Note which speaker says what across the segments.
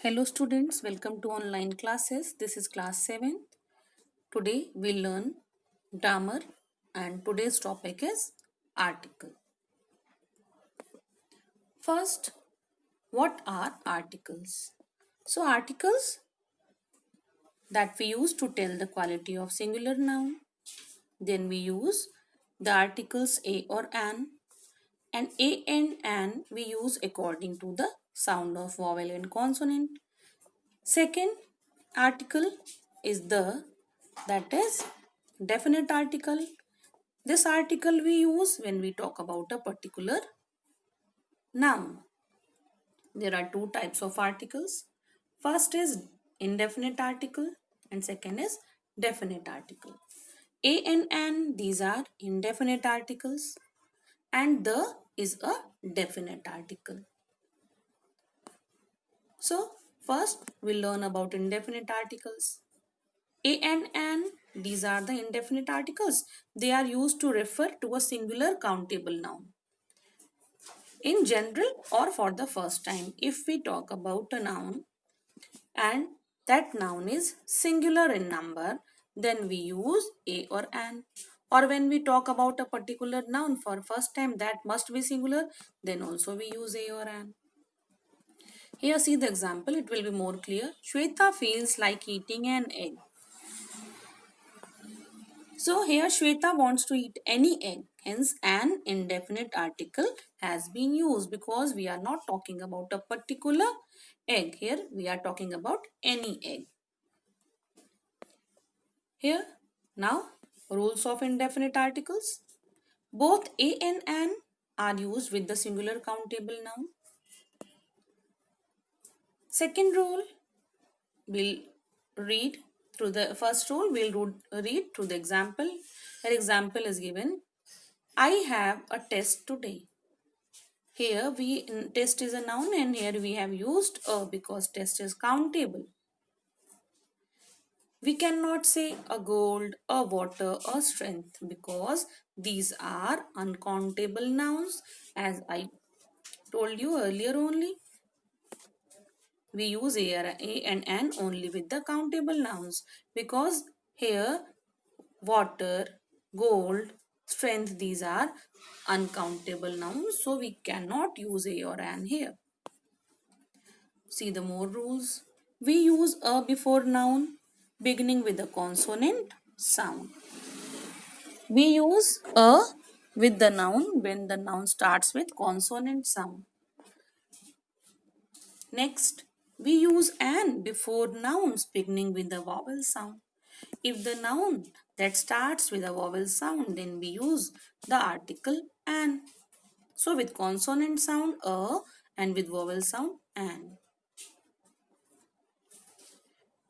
Speaker 1: Hello students, welcome to online classes. This is class 7th. Today we learn grammar and today's topic is article. First, what are articles? So articles that we use to tell the quality of singular noun. Then we use the articles a or an, and a and an we use according to the sound of vowel and consonant. Second article is the that is definite article. This article we use when we talk about a particular noun. There are two types of articles. First is indefinite article and second is definite article. A and an, these are indefinite articles, and the is a definite article. So first we'll learn about indefinite articles. A and an, these are the indefinite articles. They are used to refer to a singular countable noun. In general or for the first time, if we talk about a noun and that noun is singular in number, then we use a or an. Or when we talk about a particular noun for first time that must be singular, then also we use a or an. Here see the example, it will be more clear. Shweta feels like eating an egg. So here Shweta wants to eat any egg. Hence an indefinite article has been used because we are not talking about a particular egg. Here we are talking about any egg. Here now rules of indefinite articles. Both a and an are used with the singular countable noun. Second rule, we'll read through the first rule, we'll read through the example. An example is given. I have a test today. Here test is a noun and here we have used a because test is countable. We cannot say a gold, a water, a strength because these are uncountable nouns as I told you earlier only. We use a and an only with the countable nouns because here water, gold, strength, these are uncountable nouns, so we cannot use a or an here. See the more rules. We use a before noun beginning with a consonant sound. We use a with the noun when the noun starts with consonant sound. Next, we use an before nouns beginning with the vowel sound. If the noun that starts with a vowel sound, then we use the article an. So with consonant sound a and with vowel sound an.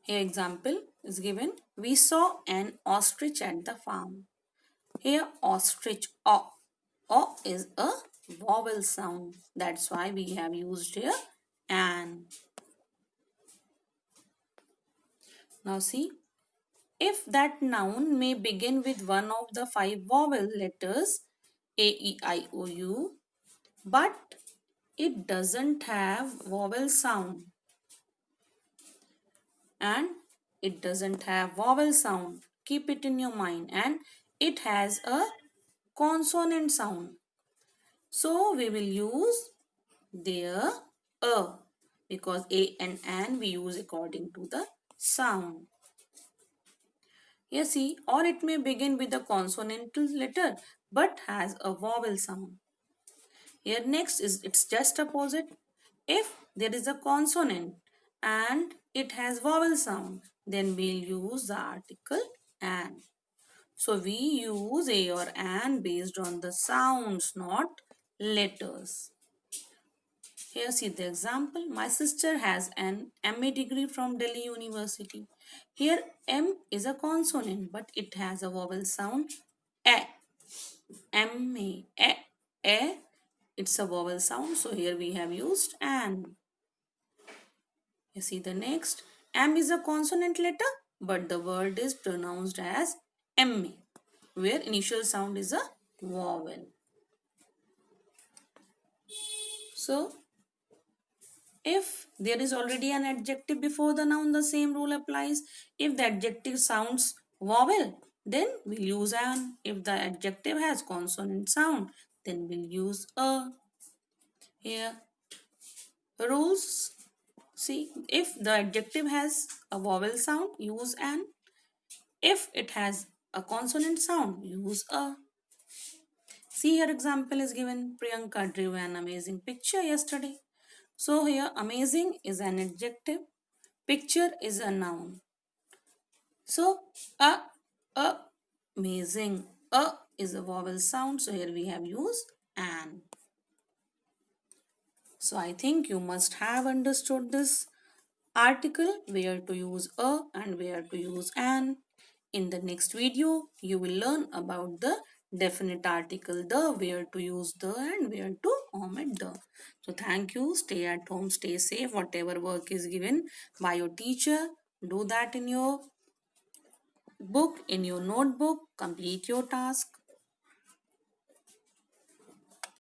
Speaker 1: Here example is given. We saw an ostrich at the farm. Here ostrich o is a vowel sound. That's why we have used here an. Now see, if that noun may begin with one of the 5 vowel letters a, e, I, o, u, but it doesn't have vowel sound and it doesn't have vowel sound. Keep it in your mind, and it has a consonant sound. So we will use their a because a and an we use according to the sound. Here see, or it may begin with a consonantal letter but has a vowel sound. Here next is it's just opposite. If there is a consonant and it has vowel sound, then we'll use the article an. So we use a or an based on the sounds, not letters. Here see the example. My sister has an MA degree from Delhi University. Here M is a consonant but it has a vowel sound A. MA. A. It's a vowel sound, so here we have used an. You see the next. M is a consonant letter but the word is pronounced as MA where initial sound is a vowel. So If there is already an adjective before the noun, the same rule applies. If the adjective sounds vowel, then we'll use an. If the adjective has consonant sound, then we'll use a. Here, rules. See, if the adjective has a vowel sound, use an. If it has a consonant sound, use a. See, here example is given. Priyanka drew an amazing picture yesterday. So here amazing is an adjective, picture is a noun. So a amazing, a is a vowel sound. So here we have used an. So I think you must have understood this article, where to use a and where to use an. In the next video, you will learn about the definite article the, where to use the, and where to omit the. So thank you. Stay at home, stay safe. Whatever work is given by your teacher, do that in your book, in your notebook. Complete your task.